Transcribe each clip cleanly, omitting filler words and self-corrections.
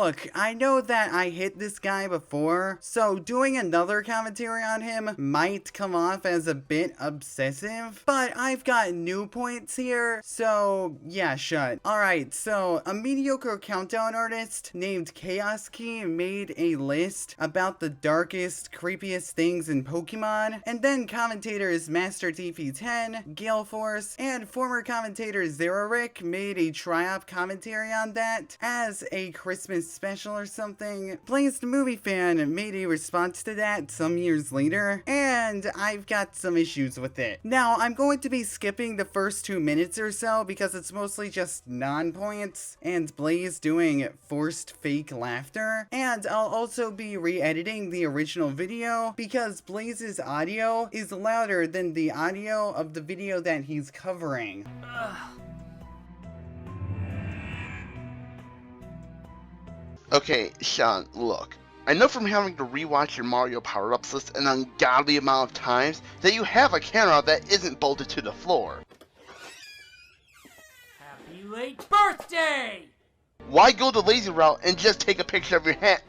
look, I know that I hit this guy before, so doing another commentary on him might come off as a bit obsessive, but I've got new points here, so yeah, shut. Alright, so a mediocre countdown artist named Chaos Key made a list about the darkest, creepiest things in Pokemon, and then commentators Master TP10, Gale Force, and former commentator Zerarick made a try-up commentary on that as a Christmas special or something. Blaze the Movie Fan made a response to that some years later, and I've got some issues with it. Now, I'm going to be skipping the first 2 minutes or so because it's mostly just non-points and Blaze doing forced fake laughter, and I'll also be re-editing the original video because Blaze's audio is louder than the audio of the video that he's covering. Okay, Sean, look. I know from having to rewatch your Mario power-ups list an ungodly amount of times that you have a camera that isn't bolted to the floor. Happy late birthday! Why go the lazy route and just take a picture of your hand?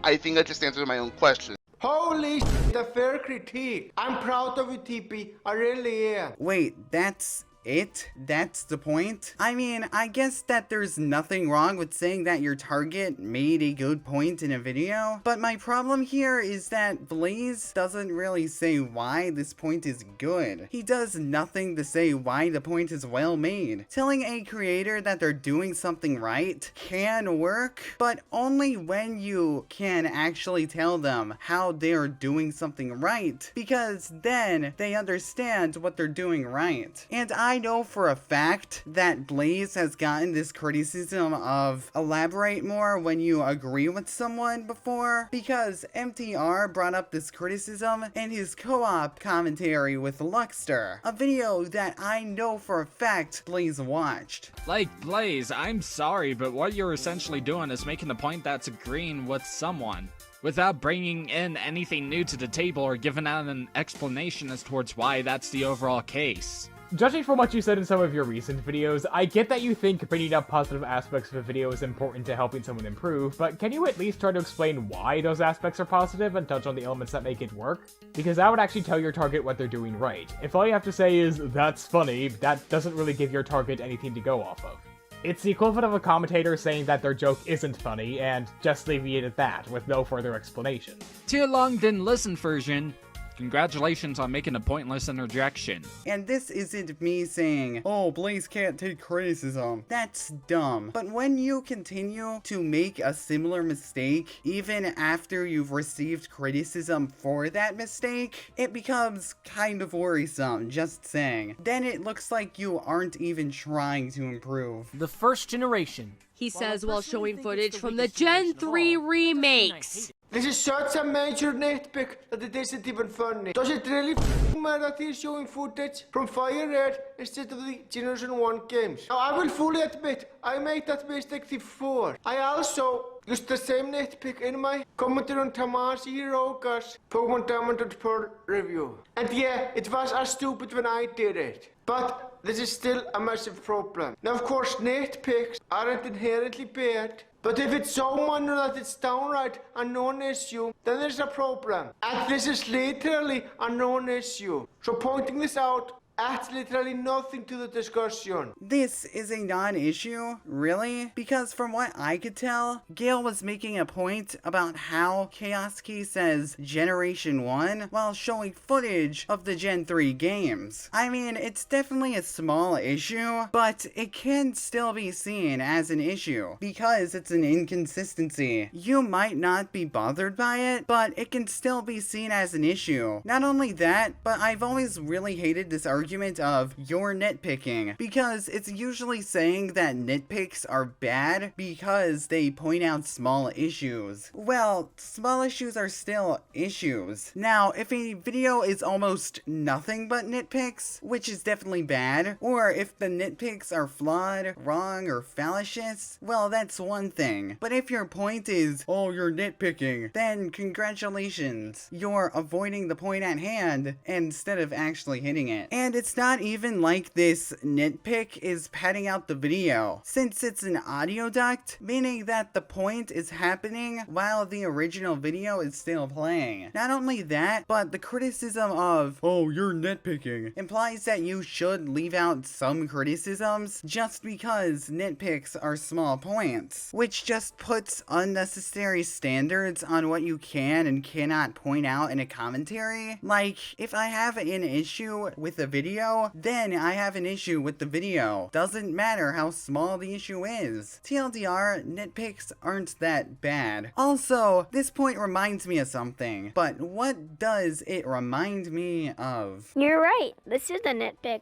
I think I just answered my own question. Holy shit, a fair critique. I'm proud of you, TP. I really am. Wait, that's it? That's the point? I mean, I guess that there's nothing wrong with saying that your target made a good point in a video, but my problem here is that Blaze doesn't really say why this point is good. He does nothing to say why the point is well made. Telling a creator that they're doing something right can work, but only when you can actually tell them how they're doing something right, because then they understand what they're doing right. And I know for a fact that Blaze has gotten this criticism of elaborate more when you agree with someone before, because MTR brought up this criticism in his co-op commentary with Luckster, a video that I know for a fact Blaze watched. Like, Blaze, I'm sorry, but what you're essentially doing is making the point that's agreeing with someone, without bringing in anything new to the table or giving out an explanation as towards why that's the overall case. Judging from what you said in some of your recent videos, I get that you think bringing up positive aspects of a video is important to helping someone improve, but can you at least try to explain why those aspects are positive and touch on the elements that make it work? Because that would actually tell your target what they're doing right. If all you have to say is, "That's funny," that doesn't really give your target anything to go off of. It's the equivalent of a commentator saying that their joke isn't funny, and just leaving it at that, with no further explanation. Too long didn't listen version. Congratulations on making a pointless interjection. And this isn't me saying, oh, Blaze can't take criticism. That's dumb. But when you continue to make a similar mistake, even after you've received criticism for that mistake, it becomes kind of worrisome, just saying. Then it looks like you aren't even trying to improve. The first generation. He says while showing footage from the Gen 3 remakes. This is such a major nitpick that it isn't even funny. Does it really matter that he's showing footage from Fire Red instead of the Generation 1 games? Now, I will fully admit, I made that mistake before. I also used the same nitpick in my commentary on Tamashii Hiroka's Pokemon Diamond and Pearl review. And yeah, it was as stupid when I did it. But this is still a massive problem. Now, of course, nitpicks aren't inherently bad. But if it's so minor that it's downright a non-issue, then there's a problem. And this is literally a non-issue. So pointing this out adds literally nothing to the discussion. This is a non-issue? Really? Because from what I could tell, Gale was making a point about how Chaos Key says Generation 1 while showing footage of the Gen 3 games. I mean, it's definitely a small issue, but it can still be seen as an issue because it's an inconsistency. You might not be bothered by it, but it can still be seen as an issue. Not only that, but I've always really hated this argument of you're nitpicking, because it's usually saying that nitpicks are bad because they point out small issues. Well, small issues are still issues. Now, if a video is almost nothing but nitpicks, which is definitely bad, or if the nitpicks are flawed, wrong, or fallacious, well, that's one thing. But if your point is, oh, you're nitpicking, then congratulations, you're avoiding the point at hand instead of actually hitting it. And it's not even like this nitpick is padding out the video, since it's an audio duct, meaning that the point is happening while the original video is still playing. Not only that, but the criticism of, oh, you're nitpicking, implies that you should leave out some criticisms just because nitpicks are small points, which just puts unnecessary standards on what you can and cannot point out in a commentary. Like, if I have an issue with a video, then I have an issue with the video. Doesn't matter how small the issue is. TLDR, nitpicks aren't that bad. Also, this point reminds me of something, but what does it remind me of? You're right, this is a nitpick.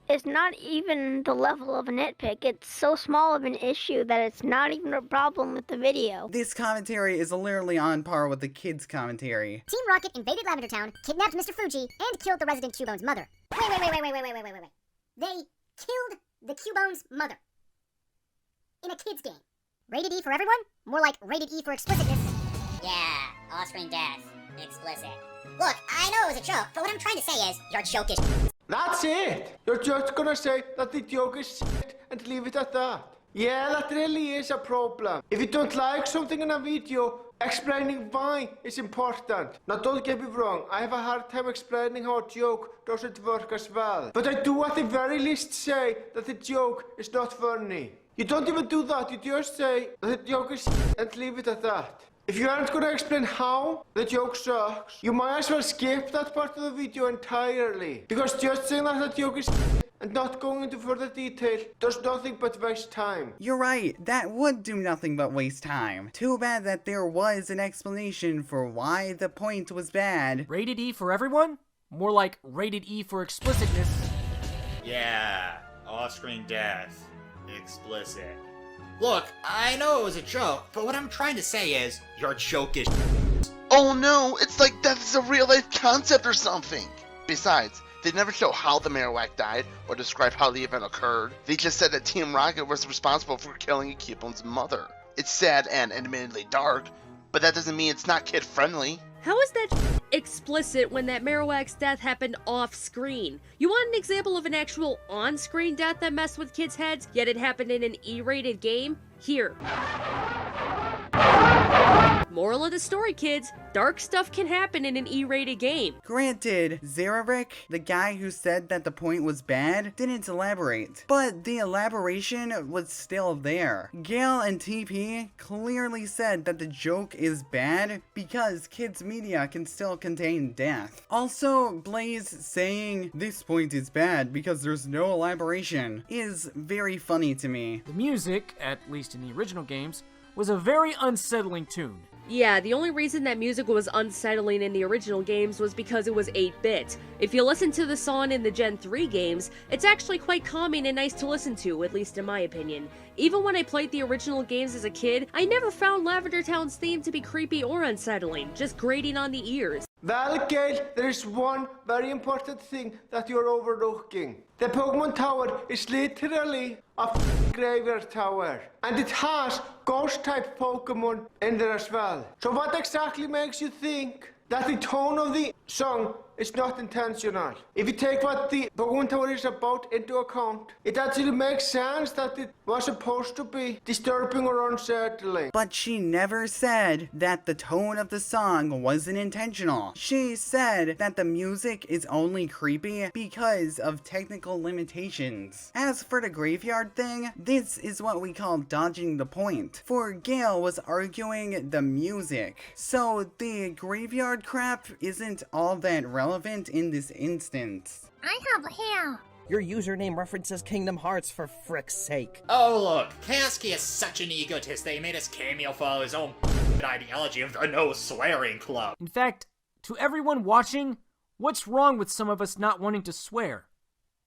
It's not even the level of a nitpick. It's so small of an issue that it's not even a problem with the video. This commentary is literally on par with the kids' commentary. Team Rocket invaded Lavender Town, kidnapped Mr. Fuji, and killed the resident Cubone's mother. Wait. They killed the Cubone's mother. In a kid's game. Rated E for everyone? More like rated E for explicitness. Yeah, off-screen death. Explicit. Look, I know it was a joke, but what I'm trying to say is, your joke is That's it! You're just gonna say that the joke is shit and leave it at that. Yeah, that really is a problem. If you don't like something in a video, explaining why is important. Now don't get me wrong, I have a hard time explaining how a joke doesn't work as well. But I do at the very least say that the joke is not funny. You don't even do that, you just say that the joke is shit and leave it at that. If you aren't gonna explain how the joke sucks, you might as well skip that part of the video entirely. Because just saying that the joke is and not going into further detail does nothing but waste time. You're right, that would do nothing but waste time. Too bad that there was an explanation for why the point was bad. Rated E for everyone? More like rated E for explicitness. Yeah, off-screen death. Explicit. Look, I know it was a joke, but what I'm trying to say is, your joke is Oh no, it's like death is a real-life concept or something! Besides, they never show how the Marowak died, or describe how the event occurred. They just said that Team Rocket was responsible for killing Cubone's mother. It's sad and admittedly dark, but that doesn't mean it's not kid-friendly. How is that explicit when that Marowak's death happened off-screen? You want an example of an actual on-screen death that messed with kids' heads, yet it happened in an E-rated game? Here. Moral of the story, kids, dark stuff can happen in an E-rated game. Granted, Zeraric, the guy who said that the point was bad, didn't elaborate, but the elaboration was still there. Gale and TP clearly said that the joke is bad because kids' media can still contain death. Also, Blaze saying this point is bad because there's no elaboration is very funny to me. The music, at least in the original games, was a very unsettling tune. Yeah, the only reason that music was unsettling in the original games was because it was 8-bit. If you listen to the song in the Gen 3 games, it's actually quite calming and nice to listen to, at least in my opinion. Even when I played the original games as a kid, I never found Lavender Town's theme to be creepy or unsettling, just grating on the ears. Well, Gale, there is one very important thing that you're overlooking. The Pokémon Tower is literally a graveyard tower. And it has ghost-type Pokémon in there as well. So what exactly makes you think that the tone of the song is not intentional? If you take what the Pokémon Tower is about into account, it actually makes sense that it was supposed to be disturbing or unsettling. But she never said that the tone of the song wasn't intentional. She said that the music is only creepy because of technical limitations. As for the graveyard thing, this is what we call dodging the point. For Gale was arguing the music, so the graveyard crap isn't all that relevant in this instance. I have a hair. Your username references Kingdom Hearts, for frick's sake. Oh look, Kasky is such an egotist that he made his cameo follow his own ideology of the no swearing club. In fact, to everyone watching, what's wrong with some of us not wanting to swear?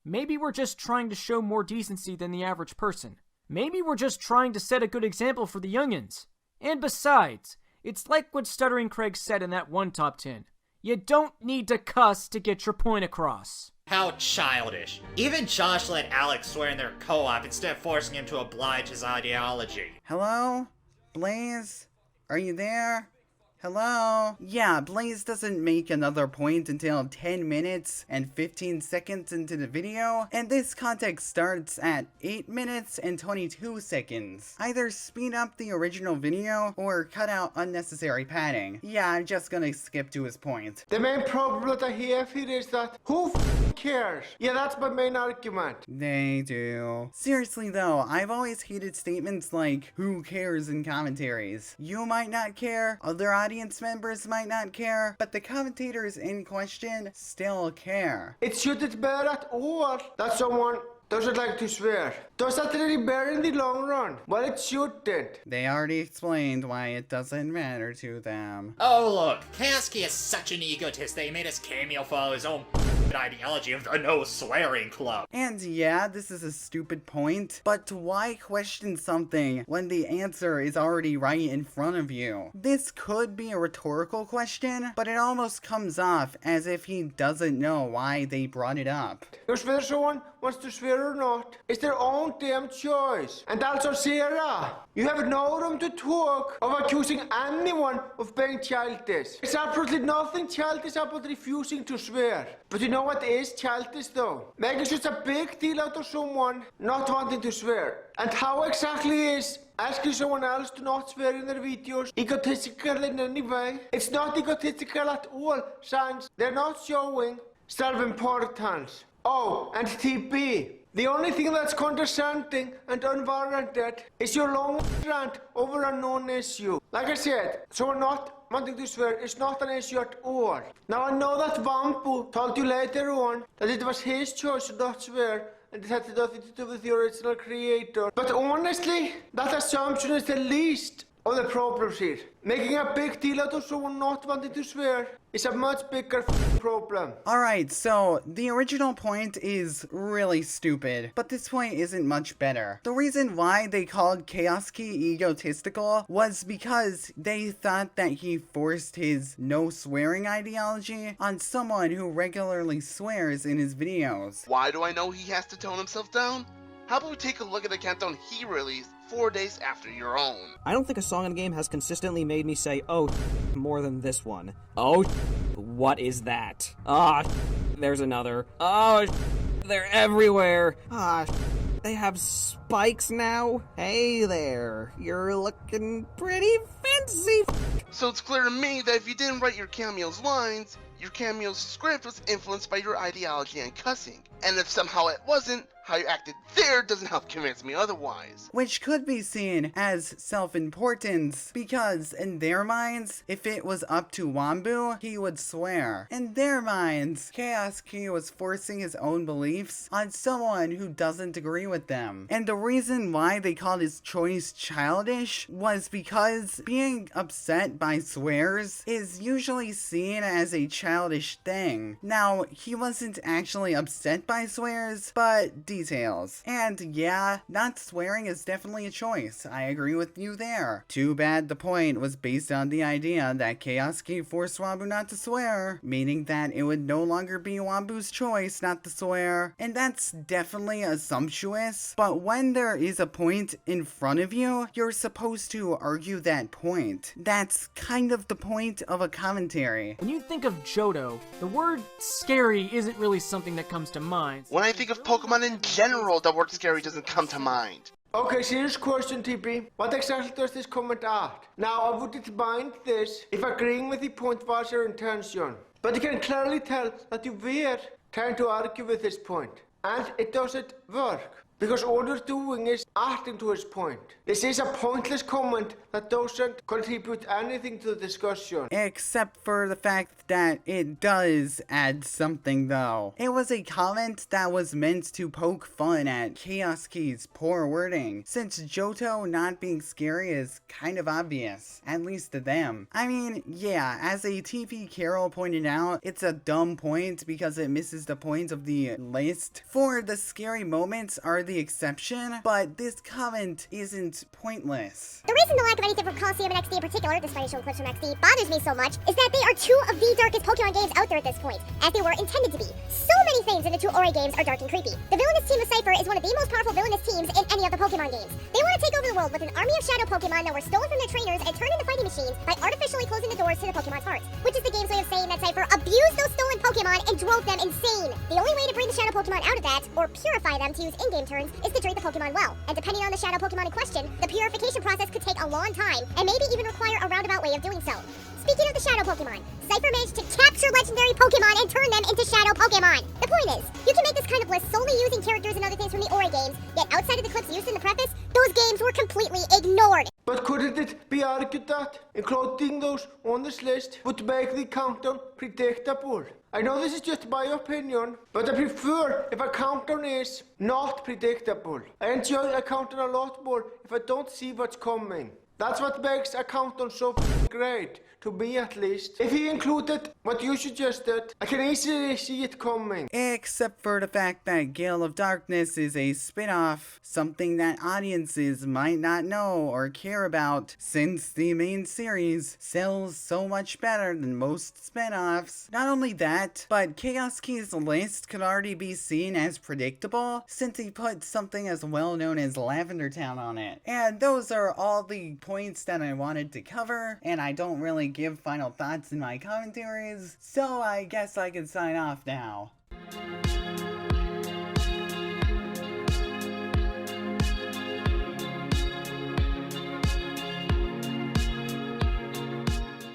Maybe we're just trying to show more decency than the average person. Maybe we're just trying to set a good example for the youngins. And besides, it's like what Stuttering Craig said in that one top 10. You don't need to cuss to get your point across. How childish. Even Josh let Alex swear in their co-op instead of forcing him to oblige his ideology. Hello? Blaze? Are you there? Hello? Yeah, Blaze doesn't make another point until 10 minutes and 15 seconds into the video, and this context starts at 8 minutes and 22 seconds. Either speed up the original video or cut out unnecessary padding. Yeah, I'm just gonna skip to his point. The main problem that I have here is that who cares? Yeah, that's my main argument. They do. Seriously though, I've always hated statements like, who cares in commentaries. You might not care, other audience members might not care, but the commentators in question still care. It shouldn't matter at all that someone doesn't like to swear. Does that really matter in the long run? Well, it shouldn't. They already explained why it doesn't matter to them. Oh look, Kaski is such an egotist that he made his cameo follow his own ideology of the no swearing club. And yeah, this is a stupid point, but why question something when the answer is already right in front of you? This could be a rhetorical question, but it almost comes off as if he doesn't know why they brought it up. Because whether someone wants to swear or not, it's their own damn choice. And also, Cera, you have no room to talk of accusing anyone of being childish. There's absolutely nothing childish about refusing to swear. But you know what is childish though? Making such a big deal out of someone not wanting to swear. And how exactly is asking someone else to not swear in their videos egotistical in any way? It's not egotistical at all, since they're not showing self-importance. Oh, and TP. The only thing that's condescending and unwarranted is your long rant over a non-issue. Like I said, someone not wanting to swear is not an issue at all. Now I know that Wampu told you later on that it was his choice to not swear and it had nothing to do with the original creator. But honestly, that assumption is the least of the problems here. Making a big deal out of someone not wanting to swear is a much bigger problem. Alright, so the original point is really stupid, but this point isn't much better. The reason why they called Chaoski egotistical was because they thought that he forced his no swearing ideology on someone who regularly swears in his videos. Why do I know he has to tone himself down? How about we take a look at the countdown he released 4 days after your own? I don't think a song in a game has consistently made me say, oh, more than this one. Oh, what is that? Ah, there's another. Oh, they're everywhere. Ah, they have spikes now? Hey there, you're looking pretty fancy. So it's clear to me that if you didn't write your cameo's lines, your cameo's script was influenced by your ideology and cussing. And if somehow it wasn't, how you acted there doesn't help convince me otherwise. Which could be seen as self-importance, because in their minds, if it was up to Wambu, he would swear. In their minds, Chaoski was forcing his own beliefs on someone who doesn't agree with them. And the reason why they called his choice childish was because being upset by swears is usually seen as a childish thing. Now, he wasn't actually upset by swears, but details. And yeah, not swearing is definitely a choice. I agree with you there. Too bad the point was based on the idea that Chaoski forced Wambu not to swear, meaning that it would no longer be Wambu's choice not to swear. And that's definitely assumptuous, but when there is a point in front of you, you're supposed to argue that point. That's kind of the point of a commentary. When you think of Johto, the word scary isn't really something that comes to mind. When I think of Pokemon in general, the word scary doesn't come to mind. Okay, serious question, TP. What exactly does this comment add? Now, I wouldn't mind this if agreeing with the point was your intention. But you can clearly tell that you were trying to argue with this point. And it doesn't work. Because all you're doing is adding to his point. This is a pointless comment that doesn't contribute anything to the discussion. Except for the fact that it does add something though. It was a comment that was meant to poke fun at Chaoski's poor wording, since Johto not being scary is kind of obvious, at least to them. I mean, yeah, as a TP Carol pointed out, it's a dumb point because it misses the point of the list. For the scary moments are the the exception, but this comment isn't pointless. The reason the lack of anything from Coliseum and XD in particular, despite showing clips from XD, bothers me so much is that they are two of the darkest Pokemon games out there at this point, as they were intended to be. So many things in the two Ori games are dark and creepy. The villainous team of Cypher is one of the most powerful villainous teams in any of the Pokemon games. They want to take over the world with an army of shadow Pokemon that were stolen from their trainers and turned into fighting machines by artificially closing the doors to the Pokemon's hearts, which is the game's way of saying that Cypher abused those stolen Pokemon and drove them insane. The only way to bring the shadow Pokemon out of that, or purify them to use in-game terms, is to treat the Pokemon well. And depending on the shadow Pokemon in question, the purification process could take a long time, and maybe even require a roundabout way of doing so. Speaking of the shadow Pokemon, Cypher managed to capture legendary Pokemon and turn them into shadow Pokemon. The point is, you can make this kind of list solely using characters and other things from the Ori games, yet outside of the clips used in the preface, those games were completely ignored. But couldn't it be argued that including those on this list would make the countdown predictable? I know this is just my opinion, but I prefer if a countdown is not predictable. I enjoy a countdown a lot more if I don't see what's coming. That's what makes a countdown so great, to me at least. If he included what you suggested, I can easily see it coming. Except for the fact that Gale of Darkness is a spin-off, something that audiences might not know or care about, since the main series sells so much better than most spin-offs. Not only that, but Chaos Key's list could already be seen as predictable, since he put something as well known as Lavender Town on it. And those are all the points that I wanted to cover, and I don't really give final thoughts in my commentaries, so I guess I can sign off now.